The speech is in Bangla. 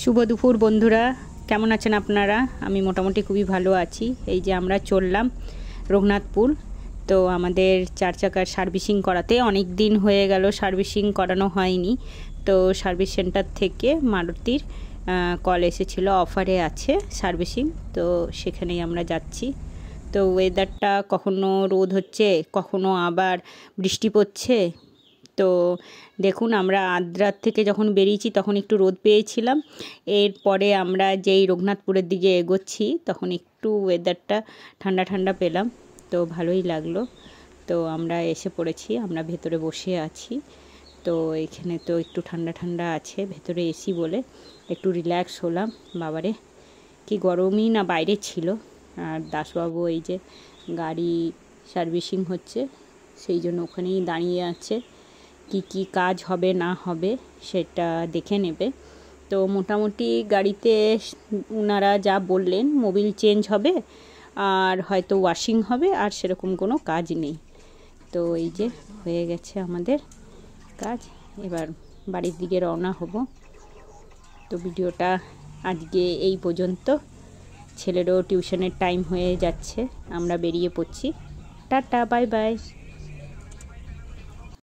শুভ দুপুর বন্ধুরা, কেমন আছেন আপনারা? আমি মোটামুটি খুবই ভালো আছি। এই যে আমরা চললাম রঘুনাথপুর। তো আমাদের 4 চাকার সার্ভিসিং করাতে অনেক দিন হয়ে গেল, সার্ভিসিং করানো হয়নি। তো সার্ভিস সেন্টার থেকে মারুতির কল এসেছিল, অফারে আছে সার্ভিসিং। তো সেখানেই আমরা যাচ্ছি। তো ওয়েদারটা কখনো রোদ হচ্ছে, কখনো আবার বৃষ্টি পড়ছে। তো দেখুন, আমরা আদ্রার থেকে যখন বেরিয়েছি তখন একটু রোদ পেয়েছিলাম। এরপরে আমরা যেই রঘুনাথপুরের দিকে এগোচ্ছি তখন একটু ওয়েদারটা ঠান্ডা ঠান্ডা পেলাম, তো ভালোই লাগলো। তো আমরা এসে পড়েছি, আমরা ভেতরে বসে আছি। তো এখানে তো একটু ঠান্ডা ঠান্ডা আছে, ভেতরে এসি বলে একটু রিল্যাক্স হলাম। বাবারে কি গরমই না বাইরে ছিল। আর দাসবাবু এই যে গাড়ি সার্ভিসিং হচ্ছে, সেই জন্য ওখানেই দাঁড়িয়ে আছে। কি কাজ হবে না হবে সেটা দেখে নেবে। তো মোটামুটি গাড়িতে ওনারা যা বললেন, মোবিল চেঞ্জ হবে আর হয়তো ওয়াশিং হবে, আর সেরকম কোনো কাজ নেই। তো এই যে হয়ে গেছে আমাদের কাজ, এবার বাড়ির দিকে রওনা হব। তো ভিডিওটা আজকে এই পর্যন্ত। ছেলেরও টিউশনের টাইম হয়ে যাচ্ছে, আমরা বেরিয়ে পড়ছি। Tata, bye bye.